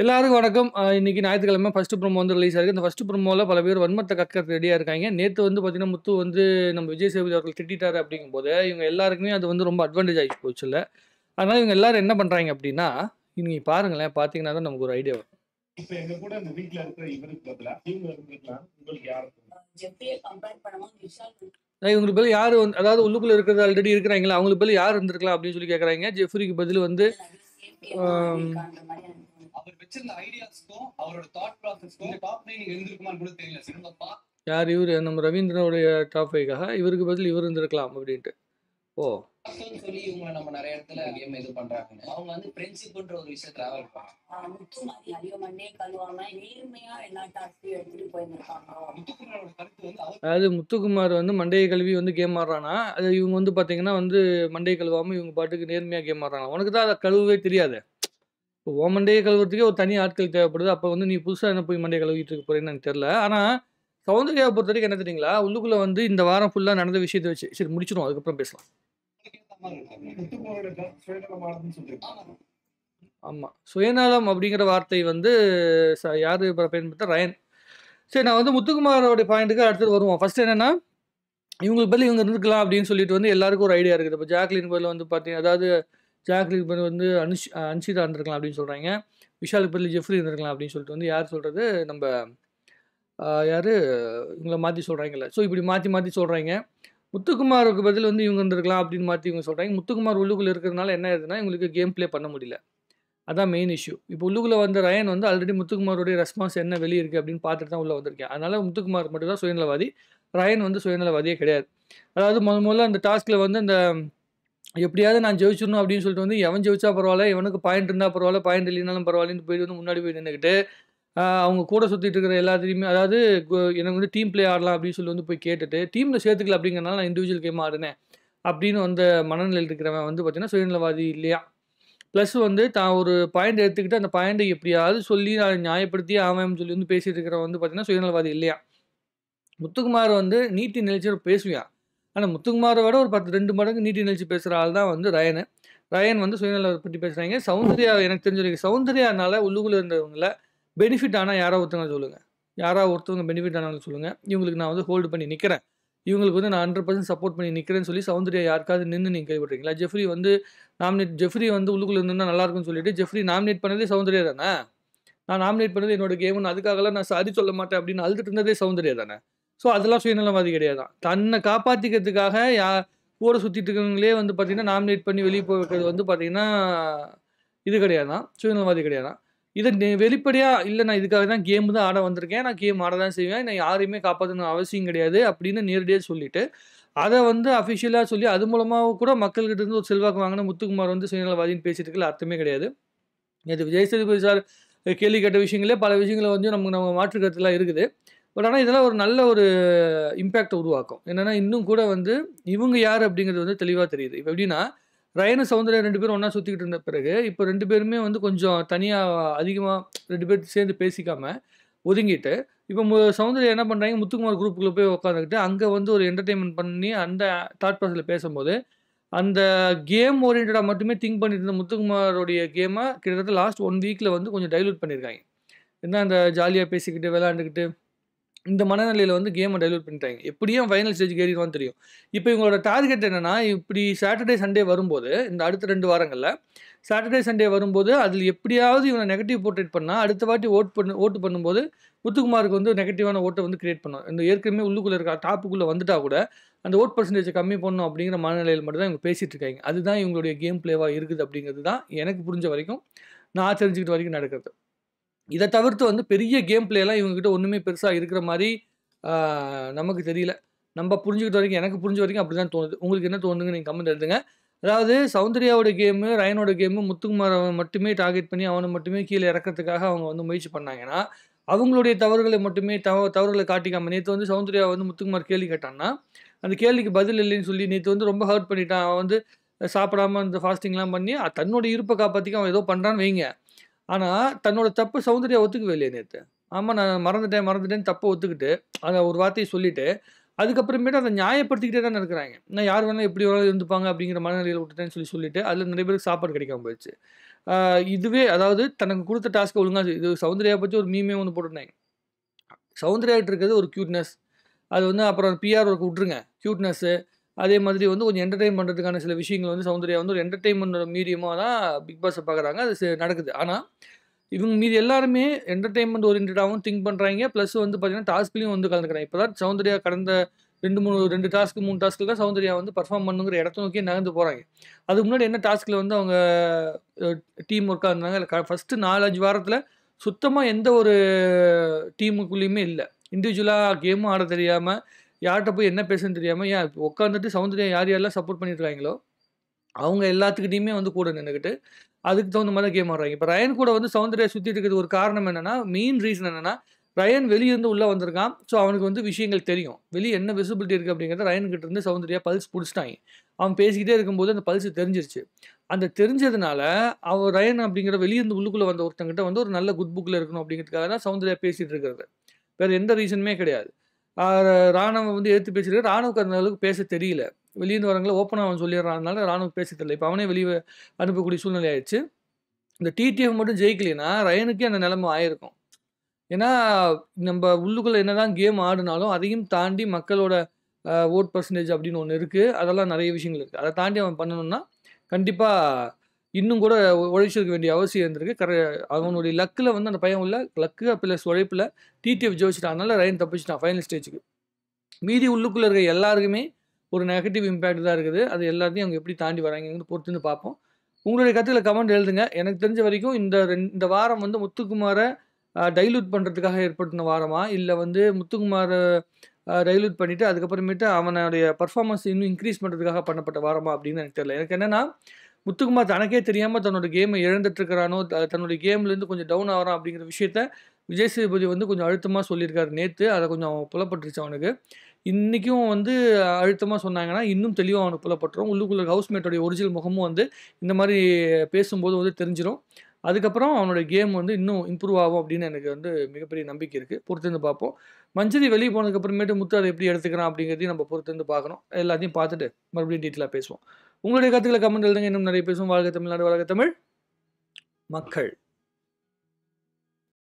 எல்லாருக்கும் வணக்கம். இன்னைக்கு ஞாயிற்றுக்கிழமை ஃபர்ஸ்ட் ப்ரோமோ வந்து ரிலீஸ் ஆயிருக்கு. இந்த ஃபர்ஸ்ட் ப்ரோமோல பல பேர் வன்மத்த கக்க ரெடியா இருக்காங்க. நேத்து வந்து பார்த்தீங்கன்னா, முத்து வந்து நம்ம விஜய் சேதுபதி அவர்கள் திட்டிட்டாரு அப்படிங்கும்போது, இவங்க எல்லாருக்குமே அது வந்து ரொம்ப அட்வான்டேஜ் ஆகி போச்சுல்ல. அதனால இவங்க எல்லாரும் என்ன பண்றாங்க அப்படின்னா, நீங்க பாருங்களேன், பார்த்தீங்கன்னா தான் நமக்கு ஒரு ஐடியா வரும். இப்ப எங்க கூட இந்த வீட்ல இருக்கிற இவருக்கு பதிலா இவங்க இருந்திருக்கலாம். உங்களுக்கு யாரு தோணுது? ஜெஃப்ரியை கம்பேர் பண்ணும்போது விஷால் இவங்களுக்கு பதில் யாரு வந்து அதாவது உள்ளுக்குள்ள இருக்கிறது ஆல்ரெடி இருக்கிறாங்களா, அவங்களுக்கு பதில் யார் இருந்திருக்கலாம் அப்படின்னு சொல்லி கேட்குறாங்க. ஜெஃப்ரிக்கு பதில் வந்து சேஃப்டியா இருக்கான்ற மாதிரி எனக்கு தோணுது. அவர் வச்சிருந்த ஐடியாஸ்க்கும் அவரோட தாட் ப்ராசஸ்க்கும் டாப் 9 இருந்திருக்குமான்னு கூட தெரியல. சிறந்தப்பா யார் இவரு நம்ம ரவீந்திரனுடைய டாப் 5க்காக இவருக்கு பதில் இவர் இருந்திருக்கலாம் அப்படின்ட்டு. ஓ சொல்லி இவங்க நம்ம நிறைய இடத்துல கேம் இது பண்றாங்க. அவங்க வந்து ஃப்ரெண்ட்ஷிப்ன்ற ஒரு விஷயம் டிராவல் பண்ணாங்க. முத்து மாதிரி அதிக மண்டே கழுவாம நேர்மையா எல்லா டாஸ்கையும் எடுத்துட்டு போயிருந்திருக்காங்க. முத்துக்குமாரோட கருத்து வந்து அவர் அதாவது முத்துக்குமார் வந்து மண்டையை கழுவி வந்து கேம் ஆடுறானா, அது இவங்க வந்து பார்த்தீங்கன்னா வந்து மண்டையை கழுவாம இவங்க பாட்டுக்கு நேர்மையா கேம் ஆடுறாங்க. உனக்கு தான் அத கழுவவே தெரியாது. இப்போ உன் மண்டையை கழுவுறதுக்கே ஒரு தனி ஆட்கள் தேவைப்படுது. அப்போ வந்து நீ புதுசா என்ன போய் மண்டையை கழுவிட்டு இருக்க போறேன்னு எனக்கு தெரியல. ஆனா, சௌந்தர்யாவை பொறுத்தவரைக்கும் என்ன தெரியுங்களா? உள்ளுக்குள்ள வந்து இந்த வாரம் ஃபுல்லா நடந்த விஷயத்த வச்சு சரி முடிச்சிருவோம். அதுக்கப்புறம் பேசலாம். ஏத்த மாதிரி இருக்காங்க. முத்துக்குமாரோட கருத்து சுயநலமானதுன்னு சொல்லியிருக்காங்க. ஆமா. ஆமா. சுயநலம் அப்படிங்கிற வார்த்தை வந்து யாரு பயன்படுத்தா? ரயன். சரி நான் வந்து முத்துக்குமாரோட பாயிண்ட்டுக்கு அடுத்தது வருவோம். ஃபர்ஸ்ட் என்னன்னா, இவங்களுக்கு பதில் இவங்க இருந்துக்கலாம் அப்படின்னு சொல்லிட்டு வந்து எல்லாருக்கும் ஒரு ஐடியா இருக்குது. இப்போ ஜாக்லின் பதில் வந்து பார்த்தீங்கன்னா, அதாவது ஜாக்லின் பதில் வந்து அன்ஷிதா இருந்திருக்கலாம் அப்படின்னு சொல்கிறாங்க. விஷாலுக்கு பதில் ஜெஃப்ரி இருந்திருக்கலாம் அப்படின்னு சொல்லிட்டு வந்து யார் சொல்கிறது? நம்ம யார் இவங்கள மாற்றி சொல்கிறாங்கல்ல. ஸோ இப்படி மாற்றி மாற்றி சொல்கிறாங்க. முத்துக்குமாருக்கு பதில் வந்து இவங்க இருந்திருக்கலாம் அப்படின்னு மாற்றி இவங்க சொல்கிறாங்க. முத்துக்குமார் உள்ளுக்குள்ளே இருக்கிறதுனால என்ன ஆகுதுன்னா, இவங்களுக்கு கேம் ப்ளே பண்ண முடியல. அதான் மெயின் இஷ்யூ. இப்போ உள்ளுக்குள்ளே வந்த ரயன் வந்து ஆல்ரெடி முத்துக்குமாரோடைய ரெஸ்பான்ஸ் என்ன வெளியே இருக்குது அப்படின்னு பார்த்துட்டு தான் உள்ளே வந்திருக்கேன். அதனால் முத்துக்குமார் மட்டும் தான் சுயநலவாதி. ரயன் வந்து சுயநலவாதியே கிடையாது. அதாவது முதல்ல அந்த டாஸ்கில் வந்து அந்த எப்படியாவது நான் ஜெயிச்சிடணும் அப்படின்னு சொல்லிட்டு வந்து எவன் ஜெயிச்சா பரவாயில்ல, எவனுக்கு பாயிண்ட் இருந்தால் பரவாயில்ல, பாயிண்ட் இல்லைனாலும் பரவாயில்லன்னு போயிட்டு வந்து முன்னாடி போய் நின்றுக்கிட்டு அவங்க கூட சுற்றிட்டு இருக்கிற எல்லாத்தையுமே அதாவது எனக்கு வந்து டீம் ப்ளே ஆடலாம் அப்படின்னு சொல்லி வந்து போய் கேட்டுட்டு டீமில் சேர்த்துக்கல அப்படிங்கிறனால நான் இண்டிவிஜுவல் கேம் ஆடுனேன் அப்படின்னு வந்த மனநிலையில் இருக்கிறவன் வந்து பார்த்தீங்கன்னா சுயநலவாதி இல்லையா. ப்ளஸ் வந்து தான் ஒரு பாயிண்ட் எடுத்துக்கிட்டு அந்த பாயிண்ட்டை எப்படியாவது சொல்லி நான் நியாயப்படுத்தி ஆவேன்னு சொல்லி வந்து பேசிட்டு இருக்கிறவன் வந்து பார்த்தீங்கன்னா சுயநலவாதி இல்லையா. முத்துக்குமார் வந்து நீட்டி நிலைச்சு பேசுவான். ஆனால் முத்துக்குமாரை விட ஒரு 2 மடங்கு நீட்டி நிலைச்சு பேசுகிற ஆள் தான் வந்து ரயனு. ரயன் வந்து சுயநலம் பற்றி பேசுகிறாங்க. சௌந்தர்யா எனக்கு தெரிஞ்ச வரைக்கும் சௌந்தர்யானால உள்ளுக்குள்ளே இருந்தவங்கள பெனிஃபிட் ஆனால் யாரோ ஒருத்தவங்க சொல்லுங்கள். யாராவது ஒருத்தவங்க பெனிஃபிட் ஆனாலும் சொல்லுங்கள். இவங்களுக்கு நான் வந்து ஹோல்டு பண்ணி நிற்கிறேன். இவங்களுக்கு வந்து நான் 100% சப்போர்ட் பண்ணி நிற்கிறேன்னு சொல்லி சௌந்தர்யா யாருக்காவது நின்று நீங்கள் கைவிட்றீங்களா? ஜெஃப்ரி வந்து ஜெஃப்ரி வந்து உள்ளுக்குள்ளே இருந்தால் நல்லா இருக்கும்னு சொல்லிட்டு ஜெஃப்ரி நாமினேட் பண்ணதே சௌந்தர்யா தானே. நான் நாமினேட் பண்ணது என்னோட கேம்னு அதுக்காகலாம் நான் சாரி சொல்ல மாட்டேன் அப்படின்னு அழுதுட்டு இருந்ததே சௌந்தர்யா தானே. ஸோ அதெல்லாம் சுயநலவாதி கிடையாது தான். தன்னை காப்பாற்றிக்கிறதுக்காக கூட சுற்றிட்டு இருக்கவங்களே வந்து பார்த்தீங்கன்னா நாமினேட் பண்ணி வெளியே போய் வைக்கிறது வந்து பார்த்தீங்கன்னா இது கிடையாது தான், சுயநலவாதி கிடையாது தான். இதை வெளிப்படையாக இல்லை நான் இதுக்காக தான் கேம் தான் ஆட வந்திருக்கேன், நான் கேம் ஆட தான் செய்வேன், நான் யாரையுமே காப்பாற்றணும் அவசியம் கிடையாது அப்படின்னு நேரடியாக சொல்லிட்டு அதை வந்து அஃபிஷியலாக சொல்லி அது மூலமாக கூட மக்கள்கிட்ட இருந்து ஒரு செல்வாக்கு வாங்கின முத்துக்குமார் வந்து சுயநலவாதின்னு பேசிட்டு இருக்கல அர்த்தமே கிடையாது. இது விஜய் சேதுபதி சார் கேள்வி கேட்ட விஷயங்களே பல விஷயங்களை வந்து நம்ம மாற்று கருத்துலாம் இருக்குது. பட் ஆனால் இதெல்லாம் ஒரு நல்ல ஒரு இம்பேக்டை உருவாக்கும். என்னென்னா இன்னும் கூட வந்து இவங்க யார் அப்படிங்கிறது வந்து தெளிவாக தெரியுது. இப்போ எப்படின்னா ரயனு சௌந்தர்யா 2 பேரும் ஒன்றா சுற்றிக்கிட்டு இருந்த பிறகு இப்போ 2 பேருமே வந்து கொஞ்சம் தனியாக அதிகமாக 2 பேர் சேர்ந்து பேசிக்காமல் ஒதுங்கிட்டு இப்போ சௌந்தர்யா என்ன பண்ணுறாங்க, முத்துக்குமார் குரூப்புக்குள்ளே போய் உட்காந்துக்கிட்டு அங்கே வந்து ஒரு என்டர்டெயின்மெண்ட் பண்ணி அந்த தாட் ப்ராசஸில் பேசும்போது அந்த கேம் ஓரியன்டாக மட்டுமே திங்க் பண்ணிட்டு இருந்த முத்துக்குமாரோடைய கேமை கிட்டத்தட்ட லாஸ்ட் 1 வீக்கில் வந்து கொஞ்சம் டைலூட் பண்ணியிருக்காங்க. என்ன அந்த ஜாலியாக பேசிக்கிட்டு விளையாண்டுக்கிட்டு இந்த மனநிலையில் வந்து கேமை டைலூட் பண்ணிட்டாங்க. எப்படியும் ஃபைனல் ஸ்டேஜுக்கு ஏறிடுவான்னு தெரியும். இப்போ இவங்களோட டார்கெட் என்னென்னா, இப்படி சாட்டர்டே சண்டே வரும்போது இந்த அடுத்த 2 வாரங்களில் சாட்டர்டே சண்டே வரும்போது அதில் எப்படியாவது இவனை நெகட்டிவ் போர்ட்ரேட் பண்ணால் அடுத்த வாட்டி ஓட்டு பண்ணும்போது முத்துக்குமாருக்கு வந்து நெகட்டிவான ஓட்டை வந்து கிரியேட் பண்ணும். இந்த ஏற்கனவே உள்ளுக்குள்ளே இருக்க டாப்புக்குள்ளே வந்துட்டா கூட அந்த ஓட் பர்சன்டேஜை கம்மி பண்ணணும் அப்படிங்கிற மனநிலையில் மட்டும் தான் இவங்க பேசிகிட்டு இருக்காங்க. அதுதான் இவங்களுடைய கேம் பிளேவாக இருக்குது அப்படிங்கிறது தான் எனக்கு புரிஞ்ச வரைக்கும், நான் தெரிஞ்சுக்கிட்ட வரைக்கும் நடக்கிறது. இதை தவிர்த்து வந்து பெரிய கேம் பிளேலாம் இவங்ககிட்ட ஒன்றுமே பெருசாக இருக்கிற மாதிரி நமக்கு தெரியல. நம்ம புரிஞ்சுக்கிட்ட வரைக்கும், எனக்கு புரிஞ்ச வரைக்கும் அப்படி தான் தோணுது. உங்களுக்கு என்ன தோணுதுங்க நீங்கள் கமெண்ட் எழுதுங்க. அதாவது சௌந்தர்யாவோட கேமு ரயனோட கேமு முத்துக்குமாரை மட்டுமே டார்கெட் பண்ணி அவனை மட்டுமே கீழே இறக்கிறதுக்காக அவங்க வந்து முயற்சி பண்ணாங்கன்னா அவங்களுடைய தவறுகளை மட்டுமே தவறுகளை காட்டிக்காம நேற்று வந்து சௌந்தர்யா வந்து முத்துக்குமார் கேள்வி கேட்டான்னா அந்த கேள்விக்கு பதில் இல்லைன்னு சொல்லி நேற்று வந்து ரொம்ப ஹர்ட் பண்ணிட்டான். அவன் வந்து சாப்பிடாம இந்த ஃபாஸ்டிங்லாம் பண்ணி தன்னோட இருப்பை காப்பாற்றிக்க அவன் ஏதோ பண்ணுறான்னு வைங்க. ஆனால் தன்னோட தப்பு சௌந்தர்யா ஒத்துக்கவே இல்லையே நேற்று. ஆமாம் நான் மறந்துட்டேன்னு தப்பை ஒத்துக்கிட்டு அதை ஒரு வார்த்தையை சொல்லிவிட்டு அதுக்கப்புறமேட்டு அதை நியாயப்படுத்திக்கிட்டே தானே இருக்கிறாங்க. நான் யார் வேணாலும் எப்படி வேணாலும் இருந்துப்பாங்க அப்படிங்கிற மனநிலையில் விட்டுட்டேன்னு சொல்லிட்டு அதில் நிறைய பேருக்கு சாப்பாடு கிடைக்காம போயிடுச்சு. இதுவே அதாவது தனக்கு கொடுத்த டாஸ்க்கை ஒழுங்காக இது சௌந்தர்யா பற்றி ஒரு மீமே ஒன்று போட்டிருந்தாங்க. சௌந்தர்யாகிட்ட இருக்கிறது ஒரு க்யூட்னஸ், அது வந்து அப்புறம் பிஆர் ஒர்க் விட்ருங்க க்யூட்னஸ்ஸு, அதே மாதிரி வந்து கொஞ்சம் என்டர்டெயின் பண்ணுறதுக்கான சில விஷயங்கள் வந்து சௌந்தர்யா வந்து ஒரு என்டர்டெயின்மெண்ட் மீடியமாக தான் பிக் பாஸை பார்க்குறாங்க. அது நடக்குது. ஆனால் இவங்க மீதி எல்லாருமே என்டர்டெயின்மெண்ட் ஓரியன்டாகவும் திங்க் பண்ணுறாங்க. ப்ளஸ் வந்து பார்த்தீங்கன்னா டாஸ்க்லையும் வந்து கலந்துக்கிறாங்க. இப்போ தான் சௌந்தர்யா கடந்த 2 டாஸ்க்கு 3 டாஸ்க்கில் தான் சௌந்தர்யா வந்து பர்ஃபார்ம் பண்ணுங்கிற இடத்த நோக்கி நகர்ந்து போகிறாங்க. அதுக்கு முன்னாடி என்ன டாஸ்க்கில் வந்து அவங்க டீம் ஒர்க்காக இருந்தாங்க. இல்லை ஃபஸ்ட்டு 4-5 வாரத்தில் சுத்தமாக எந்த ஒரு டீமுக்குள்ளேயுமே இல்லை. இண்டிவிஜுவலாக கேமும் ஆட தெரியாமல், யார்கிட்ட போய் என்ன பேசுன்னு தெரியாமல், ஏன் உட்காந்துட்டு சௌந்தர்யா யார் யாரெல்லாம் சப்போர்ட் பண்ணியிருக்காங்களோ அவங்க எல்லாத்துக்கிட்டையுமே வந்து கூட நின்றுக்கிட்டு அதுக்கு தகுந்த மாதிரி தான் கேம் ஆடுறாங்க. இப்போ ரயன் கூட வந்து சௌந்தர்யா சுற்றிட்டு இருக்கிறது ஒரு காரணம் என்னென்னா, மெயின் ரீசன் என்னென்னா, ரயன் வெளியிருந்து உள்ளே வந்திருக்கான். ஸோ அவனுக்கு வந்து விஷயங்கள் தெரியும். வெளியே என்ன விசிபிலிட்டி இருக்குது அப்படிங்கிறத ரயன்கிட்ட இருந்து சௌந்தர்யா பல்ஸ் பிடிச்சிட்டாங்க. அவன் பேசிக்கிட்டே இருக்கும்போது அந்த பல்ஸ் தெரிஞ்சிருச்சு. அந்த தெரிஞ்சதுனால அவன் ரயன் அப்படிங்கிற வெளியிருந்து உள்ளுக்குள்ளே வந்த ஒருத்தங்கிட்ட வந்து ஒரு நல்ல குட் புக்கில் இருக்கணும் அப்படிங்கிறதுக்காக தான் சௌந்தர்யா பேசிகிட்டு இருக்கிறது. வேறு எந்த ரீசனுமே கிடையாது. ராணுவ வந்து எடுத்து பேசிட்டு ராணுவுக்கு அந்த அளவுக்கு பேச தெரியல. வெளியிருந்து வரவங்கள ஓப்பனாக அவன் சொல்லிடுறாங்கனால ராணுவுக்கு பேச தெரியல. இப்போ அவனே வெளியே அனுப்பக்கூடிய சூழ்நிலை ஆயிடுச்சு. இந்த டிடிஎஃப் மட்டும் ஜெயிக்கலைன்னா ரயனுக்கே அந்த நிலைமை ஆயிருக்கும். ஏன்னா நம்ம உள்ளுக்குள்ளே என்ன தான் கேம் ஆடினாலும் அதையும் தாண்டி மக்களோட ஓட் பர்சன்டேஜ் அப்படின்னு ஒன்று இருக்குது. அதெல்லாம் நிறைய விஷயங்கள் இருக்குது. அதை தாண்டி அவன் பண்ணணும்னா கண்டிப்பாக இன்னும் கூட உழைச்சிருக்க வேண்டிய அவசியம் இருந்திருக்கு. அவனுடைய லக்கில் வந்து அந்த பையன் உள்ள லக்கு ப்ளஸ் உழைப்பில் டிடிஎஃப் ஜெயிச்சிட்டான். அதனால ரயன் தப்பிச்சிட்டான் ஃபைனல் ஸ்டேஜுக்கு. மீதி உள்ளுக்குள்ளே இருக்க எல்லாருக்குமே ஒரு நெகட்டிவ் இம்பேக்ட் தான் இருக்குது. அது எல்லாத்தையும் அவங்க எப்படி தாண்டி வராங்கன்னு பொறுத்துன்னு பார்ப்போம். உங்களுடைய கருத்துக்களை கமெண்ட் எழுதுங்க. எனக்கு தெரிஞ்ச வரைக்கும் இந்த வாரம் வந்து முத்துக்குமாரை டைல்யூட் பண்ணுறதுக்காக ஏற்படுத்தின வாரமா, இல்லை வந்து முத்துக்குமாரை டைல்யூட் பண்ணிவிட்டு அதுக்கப்புறமேட்டு அவனுடைய பர்ஃபார்மன்ஸ் இன்னும் இன்க்ரீஸ் பண்ணுறதுக்காக பண்ணப்பட்ட வாரமா அப்படின்னு எனக்கு தெரியல. எனக்கு என்னென்னா, முத்துக்குமார் தனக்கே தெரியாமல் தன்னோட கேமை இழந்துட்டுருக்கிறானோ, தன்னுடைய கேம்லேருந்து கொஞ்சம் டவுன் ஆகிறான் அப்படிங்கிற விஷயத்த விஜய் சேதுபதி வந்து கொஞ்சம் அழுத்தமாக சொல்லியிருக்காரு நேற்று. அதை கொஞ்சம் புலப்பட்டுருச்சு அவனுக்கு. இன்றைக்கும் வந்து அழுத்தமாக சொன்னாங்கன்னா இன்னும் தெளிவாக அவனுக்கு புலப்பட்டுரும். உள்ளுக்குள்ள ஹவுஸ்மேட்டோடைய ஒரிஜினல் முகமும் வந்து இந்த மாதிரி பேசும்போது வந்து தெரிஞ்சிடும். அதுக்கப்புறம் அவனோட கேம் வந்து இன்னும் இம்ப்ரூவ் ஆகும் அப்படின்னு எனக்கு வந்து மிகப்பெரிய நம்பிக்கை இருக்குது. பொறுத்திருந்து பார்ப்போம். மஞ்சரி வெளியே போனதுக்கப்புறமேட்டு முத்து அதை எப்படி எடுத்துக்கிறான் அப்படிங்கிறதையும் நம்ம பொறுத்திருந்து பார்க்கணும். எல்லாத்தையும் பார்த்துட்டு மறுபடியும் டீட்டெயிலாக பேசுவோம். உங்களுடைய கருத்துக்களை கமெண்ட் எழுதுங்க. இன்னும் நிறைய பேசுவோம். வாழ்க தமிழ்நாடு, வாழ்க தமிழ் மக்கள்.